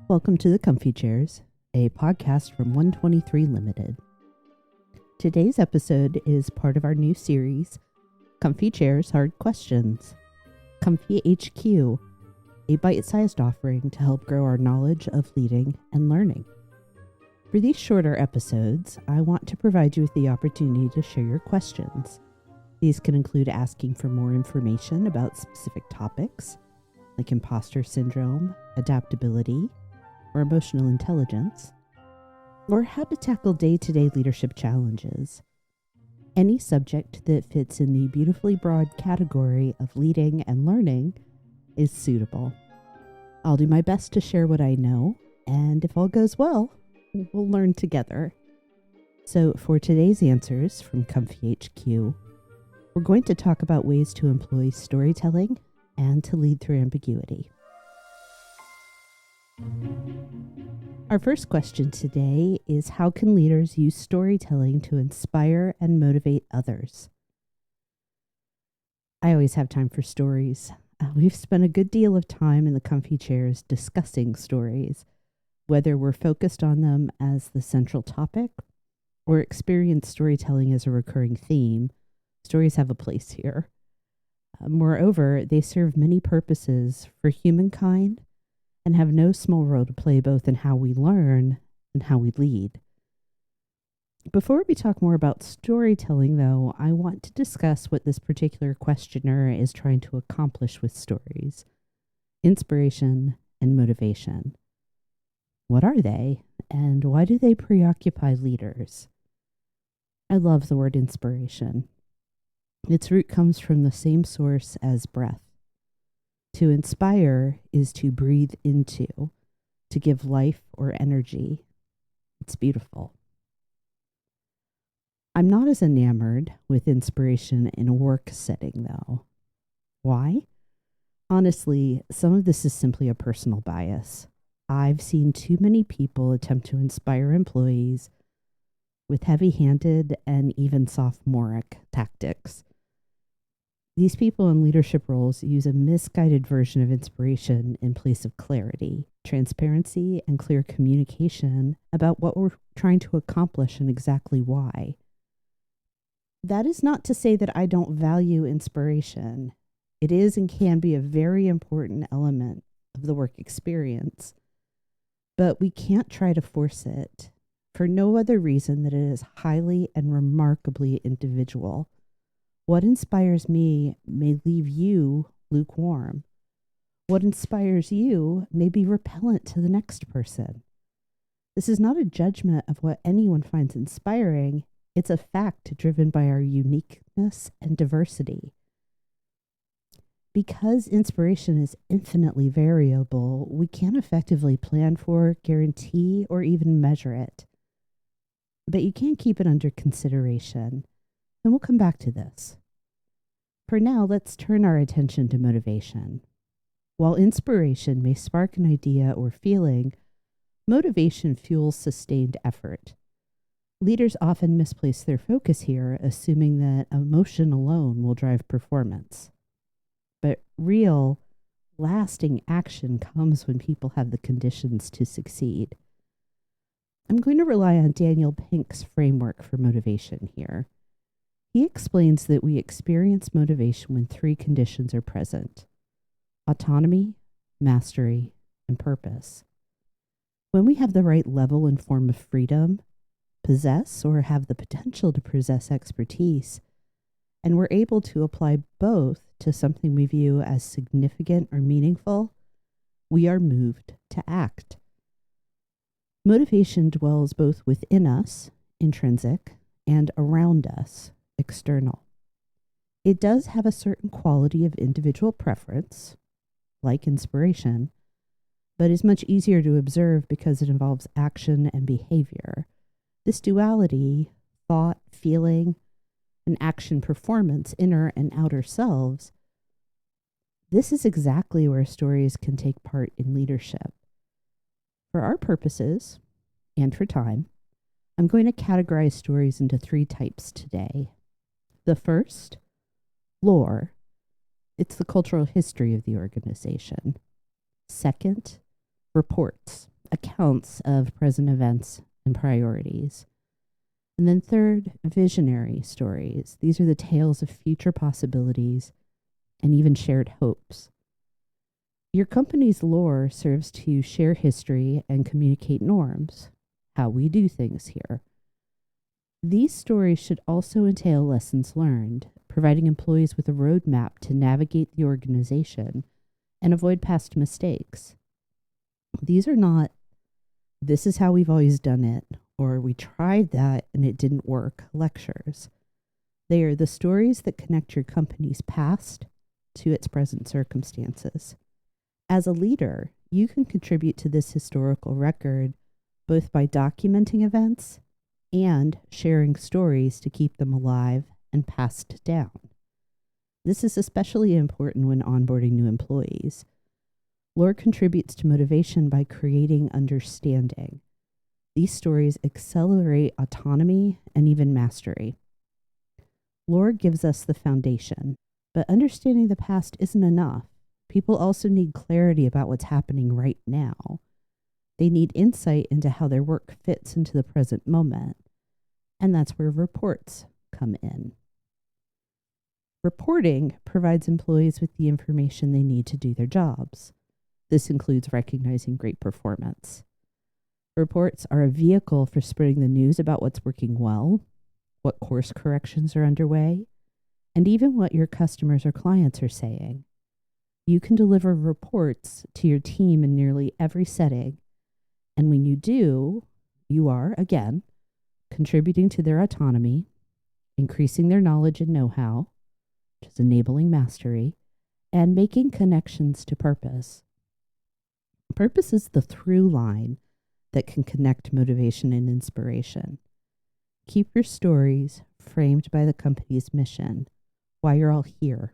Welcome to the Comfy Chairs, a podcast from 123 Limited. Today's episode is part of our new series, Comfy Chairs Hard Questions. comfyHQ, a bite-sized offering to help grow our knowledge of leading and learning. For these shorter episodes, I want to provide you with the opportunity to share your questions. These can include asking for more information about specific topics, like imposter syndrome, adaptability, or emotional intelligence, or how to tackle day-to-day leadership challenges. Any subject that fits in the beautifully broad category of leading and learning is suitable. I'll do my best to share what I know, and if all goes well, we'll learn together. So for today's answers from comfyHQ, we're going to talk about ways to employ storytelling and to lead through ambiguity. Our first question today is, how can leaders use storytelling to inspire and motivate others? I always have time for stories. We've spent a good deal of time in the comfy chairs discussing stories, whether we're focused on them as the central topic or experience storytelling as a recurring theme. Stories have a place here. Moreover, they serve many purposes for humankind and have no small role to play both in how we learn and how we lead. Before we talk more about storytelling, though, I want to discuss what this particular questioner is trying to accomplish with stories: inspiration and motivation. What are they, and why do they preoccupy leaders? I love the word inspiration. Its root comes from the same source as breath. To inspire is to breathe into, to give life or energy. It's beautiful. I'm not as enamored with inspiration in a work setting, though. Why? Honestly, some of this is simply a personal bias. I've seen too many people attempt to inspire employees with heavy-handed and even sophomoric tactics. These people in leadership roles use a misguided version of inspiration in place of clarity, transparency, and clear communication about what we're trying to accomplish and exactly why. That is not to say that I don't value inspiration. It is and can be a very important element of the work experience, but we can't try to force it for no other reason than it is highly and remarkably individual. What inspires me may leave you lukewarm. What inspires you may be repellent to the next person. This is not a judgment of what anyone finds inspiring. It's a fact driven by our uniqueness and diversity. Because inspiration is infinitely variable, we can't effectively plan for, guarantee, or even measure it. But you can keep it under consideration. And we'll come back to this. For now, let's turn our attention to motivation. While inspiration may spark an idea or feeling, motivation fuels sustained effort. Leaders often misplace their focus here, assuming that emotion alone will drive performance. But real, lasting action comes when people have the conditions to succeed. I'm going to rely on Daniel Pink's framework for motivation here. He explains that we experience motivation when three conditions are present: autonomy, mastery, and purpose. When we have the right level and form of freedom, possess or have the potential to possess expertise, and we're able to apply both to something we view as significant or meaningful, we are moved to act. Motivation dwells both within us, intrinsic, and around us, external. It does have a certain quality of individual preference, like inspiration, but is much easier to observe because it involves action and behavior. This duality, thought, feeling, and action performance, inner and outer selves, this is exactly where stories can take part in leadership. For our purposes, and for time, I'm going to categorize stories into three types today. The first, lore. It's the cultural history of the organization. Second, reports. accounts of present events and priorities. And then third, visionary stories. These are the tales of future possibilities and even shared hopes. Your company's lore serves to share history and communicate norms, how we do things here. These stories should also entail lessons learned, providing employees with a roadmap to navigate the organization and avoid past mistakes. These are not, this is how we've always done it, or we tried that and it didn't work lectures. They are the stories that connect your company's past to its present circumstances. As a leader, you can contribute to this historical record both by documenting events and sharing stories to keep them alive and passed down. This is especially important when onboarding new employees. Lore contributes to motivation by creating understanding. These stories accelerate autonomy and even mastery. Lore gives us the foundation, but understanding the past isn't enough. People also need clarity about what's happening right now. They need insight into how their work fits into the present moment. And that's where reports come in. Reporting provides employees with the information they need to do their jobs. This includes recognizing great performance. Reports are a vehicle for spreading the news about what's working well, what course corrections are underway, and even what your customers or clients are saying. You can deliver reports to your team in nearly every setting, and when you do, you are, again, contributing to their autonomy, increasing their knowledge and know-how, which is enabling mastery, and making connections to purpose. Purpose is the through line that can connect motivation and inspiration. Keep your stories framed by the company's mission, why you're all here.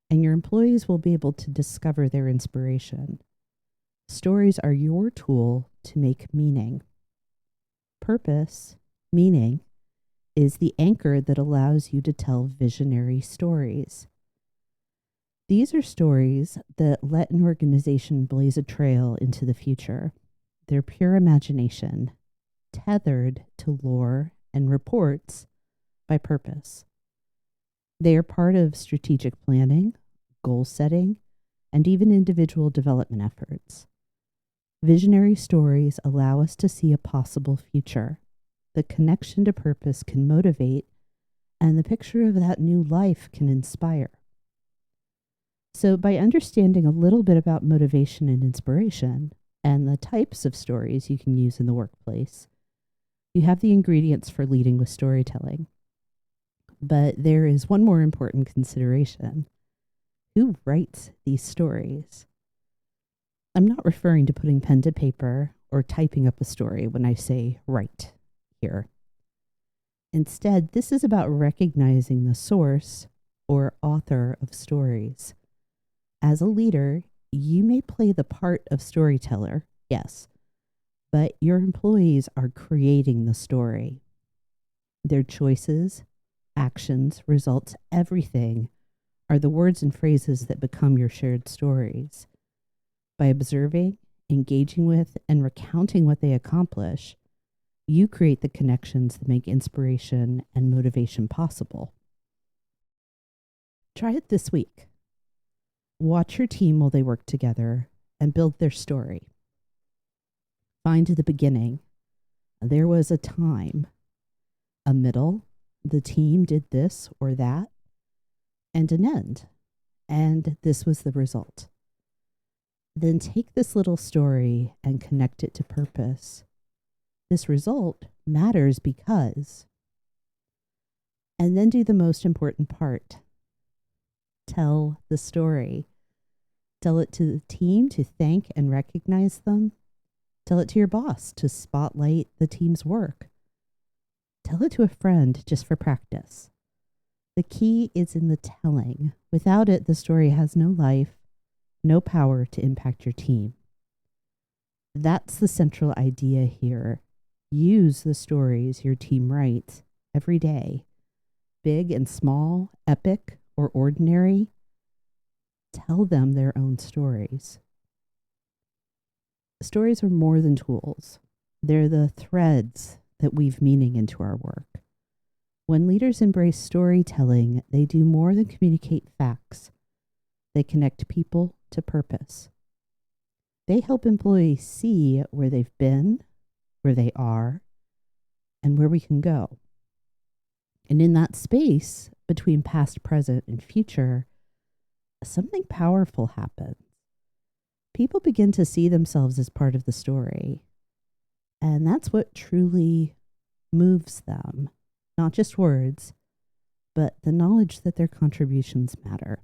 And your employees will be able to discover their inspiration. Stories are your tool to make meaning. Purpose, meaning, is the anchor that allows you to tell visionary stories. These are stories that let an organization blaze a trail into the future. They're pure imagination, tethered to lore and reports by purpose. They are part of strategic planning, goal setting, and even individual development efforts. Visionary stories allow us to see a possible future. The connection to purpose can motivate, and the picture of that new life can inspire. So, by understanding a little bit about motivation and inspiration, and the types of stories you can use in the workplace, you have the ingredients for leading with storytelling. But there is one more important consideration. Who writes these stories? I'm not referring to putting pen to paper or typing up a story when I say write here. Instead, this is about recognizing the source or author of stories. As a leader, you may play the part of storyteller, yes, but your employees are creating the story. Their choices, actions, results, everything are the words and phrases that become your shared stories. By observing, engaging with, and recounting what they accomplish, you create the connections that make inspiration and motivation possible. Try it this week. Watch your team while they work together and build their story. Find the beginning. There was a time. A middle. The team did this or that. And an end. And this was the result. Then take this little story and connect it to purpose. This result matters because. And then do the most important part. Tell the story. Tell it to the team to thank and recognize them. Tell it to your boss to spotlight the team's work. Tell it to a friend just for practice. The key is in the telling. Without it, the story has no life, no power to impact your team. That's the central idea here. Use the stories your team writes every day, big and small, epic or ordinary. Tell them their own stories. Stories are more than tools. They're the threads that weave meaning into our work. When leaders embrace storytelling, they do more than communicate facts. They connect people to purpose. They help employees see where they've been, where they are, and where we can go. And in that space between past, present, and future, something powerful happens. People begin to see themselves as part of the story. And that's what truly moves them. Not just words, but the knowledge that their contributions matter.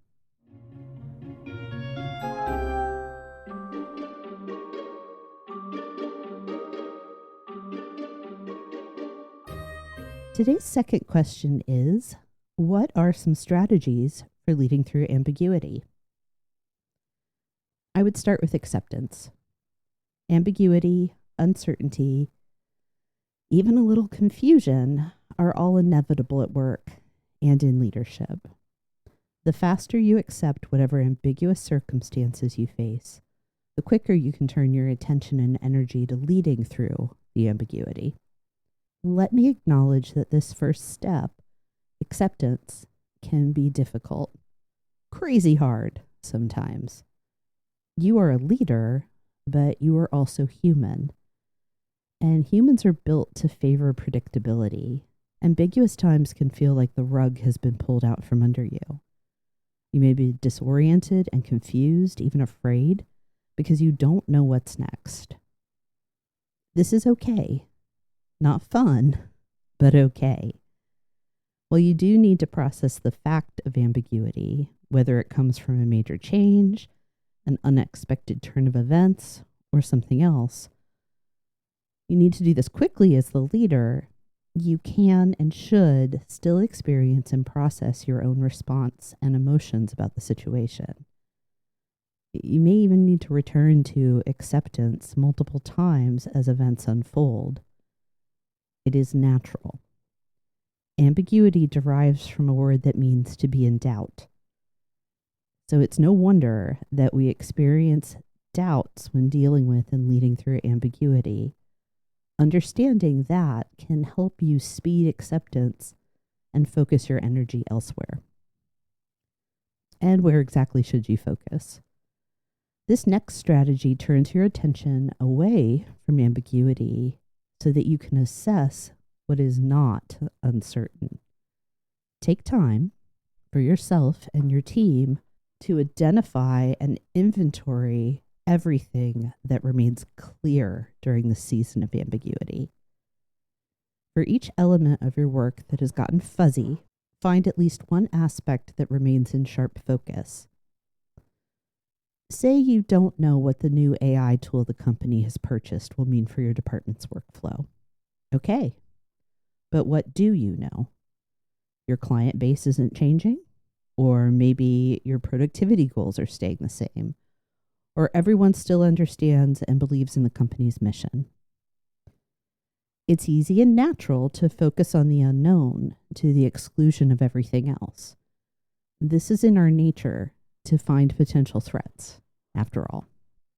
Today's second question is, what are some strategies for leading through ambiguity? I would start with acceptance. Ambiguity, uncertainty, even a little confusion are all inevitable at work and in leadership. The faster you accept whatever ambiguous circumstances you face, the quicker you can turn your attention and energy to leading through the ambiguity. Let me acknowledge that this first step, acceptance, can be difficult, crazy hard sometimes. You are a leader, but you are also human. And humans are built to favor predictability. Ambiguous times can feel like the rug has been pulled out from under you. You may be disoriented and confused, even afraid, because you don't know what's next. This is okay. Not fun, but okay. While you do need to process the fact of ambiguity, whether it comes from a major change, an unexpected turn of events, or something else, you need to do this quickly as the leader. You can and should still experience and process your own response and emotions about the situation. You may even need to return to acceptance multiple times as events unfold. It is natural. Ambiguity derives from a word that means to be in doubt. So it's no wonder that we experience doubts when dealing with and leading through ambiguity. Understanding that can help you speed acceptance and focus your energy elsewhere. And where exactly should you focus? This next strategy turns your attention away from ambiguity so that you can assess what is not uncertain. Take time for yourself and your team to identify and inventory everything that remains clear during the season of ambiguity. For each element of your work that has gotten fuzzy, find at least one aspect that remains in sharp focus. Say you don't know what the new AI tool the company has purchased will mean for your department's workflow. Okay, but what do you know? Your client base isn't changing? Or maybe your productivity goals are staying the same? Or everyone still understands and believes in the company's mission? It's easy and natural to focus on the unknown to the exclusion of everything else. This is in our nature to find potential threats, after all.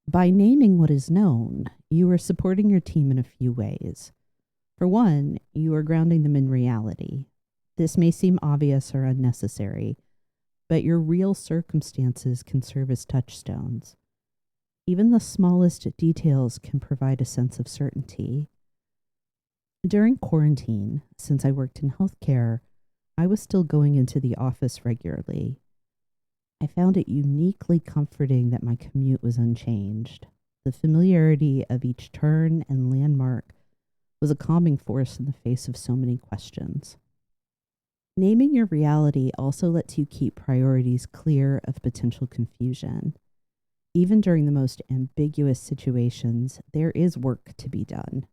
By naming what is known, you are supporting your team in a few ways. For one, you are grounding them in reality. This may seem obvious or unnecessary, but your real circumstances can serve as touchstones. Even the smallest details can provide a sense of certainty. During quarantine, since I worked in healthcare, I was still going into the office regularly. I found it uniquely comforting that my commute was unchanged. The familiarity of each turn and landmark was a calming force in the face of so many questions. Naming your reality also lets you keep priorities clear of potential confusion. Even during the most ambiguous situations, there is work to be done.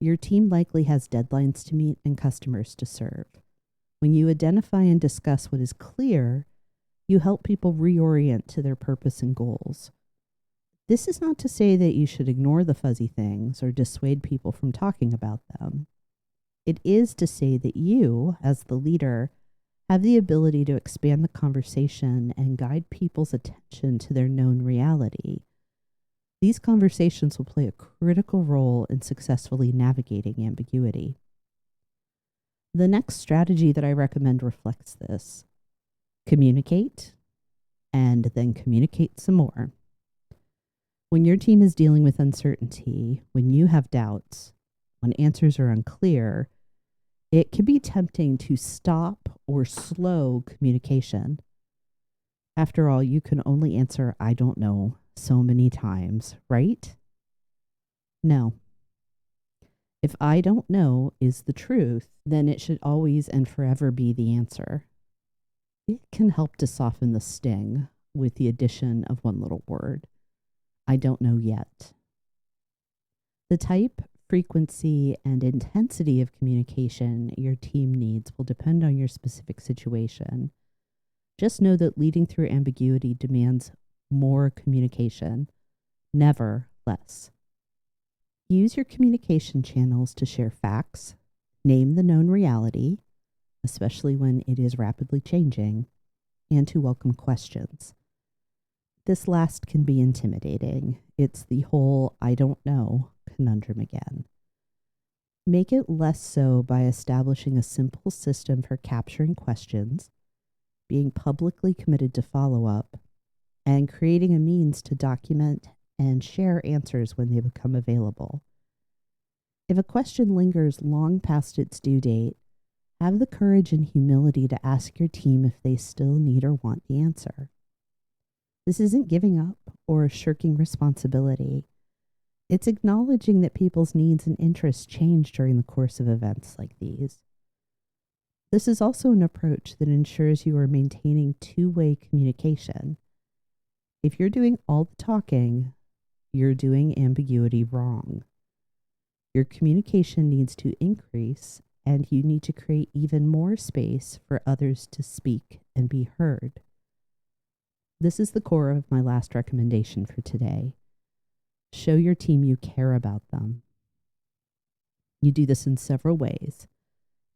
Your team likely has deadlines to meet and customers to serve. When you identify and discuss what is clear, you help people reorient to their purpose and goals. This is not to say that you should ignore the fuzzy things or dissuade people from talking about them. It is to say that you, as the leader, have the ability to expand the conversation and guide people's attention to their known reality. These conversations will play a critical role in successfully navigating ambiguity. The next strategy that I recommend reflects this. Communicate, and then communicate some more. When your team is dealing with uncertainty, when you have doubts, when answers are unclear, it can be tempting to stop or slow communication. After all, you can only answer, "I don't know," so many times, right? No. If "I don't know" is the truth, then it should always and forever be the answer. It can help to soften the sting with the addition of one little word. "I don't know yet." The type, frequency, and intensity of communication your team needs will depend on your specific situation. Just know that leading through ambiguity demands more communication, never less. Use your communication channels to share facts, name the known reality, especially when it is rapidly changing, and to welcome questions. This last can be intimidating. It's the whole "I don't know" conundrum again. Make it less so by establishing a simple system for capturing questions, being publicly committed to follow-up, and creating a means to document and share answers when they become available. If a question lingers long past its due date, have the courage and humility to ask your team if they still need or want the answer. This isn't giving up or shirking responsibility. It's acknowledging that people's needs and interests change during the course of events like these. This is also an approach that ensures you are maintaining two-way communication. If you're doing all the talking, you're doing ambiguity wrong. Your communication needs to increase, and you need to create even more space for others to speak and be heard. This is the core of my last recommendation for today. Show your team you care about them. You do this in several ways.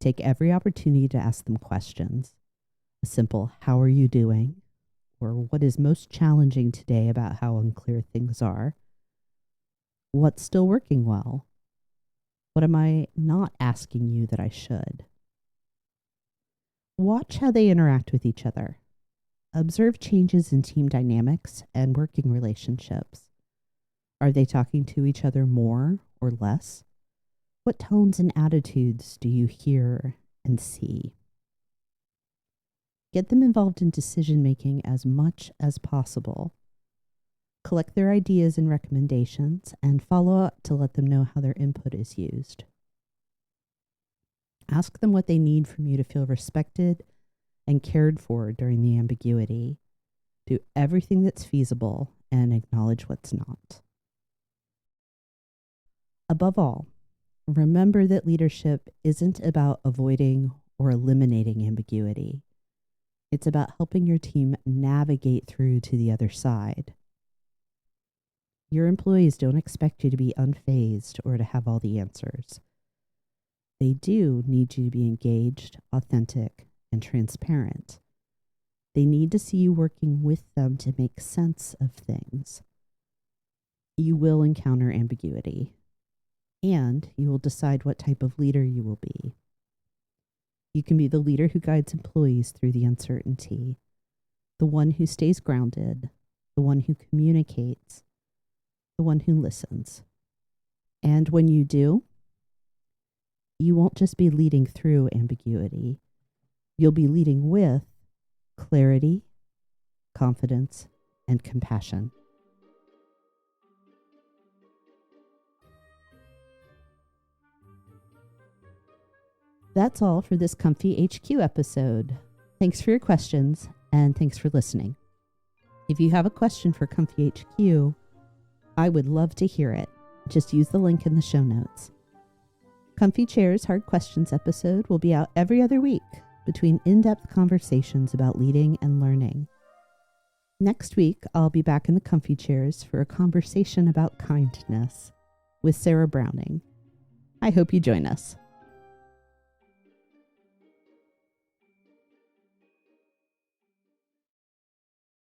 Take every opportunity to ask them questions. A simple "How are you doing?" or "What is most challenging today about how unclear things are?" "What's still working well?" "What am I not asking you that I should?" Watch how they interact with each other. Observe changes in team dynamics and working relationships. Are they talking to each other more or less? What tones and attitudes do you hear and see? Get them involved in decision-making as much as possible. Collect their ideas and recommendations and follow up to let them know how their input is used. Ask them what they need from you to feel respected and cared for during the ambiguity. Do everything that's feasible and acknowledge what's not. Above all, remember that leadership isn't about avoiding or eliminating ambiguity. It's about helping your team navigate through to the other side. Your employees don't expect you to be unfazed or to have all the answers. They do need you to be engaged, authentic, and transparent. They need to see you working with them to make sense of things. You will encounter ambiguity, and you will decide what type of leader you will be. You can be the leader who guides employees through the uncertainty, the one who stays grounded, the one who communicates, the one who listens. And when you do, you won't just be leading through ambiguity. You'll be leading with clarity, confidence, and compassion. That's all for this comfyHQ episode. Thanks for your questions, and thanks for listening. If you have a question for comfyHQ, I would love to hear it. Just use the link in the show notes. Comfy Chairs Hard Questions episode will be out every other week between in-depth conversations about leading and learning. Next week, I'll be back in the comfy chairs for a conversation about kindness with Sarah Browning. I hope you join us.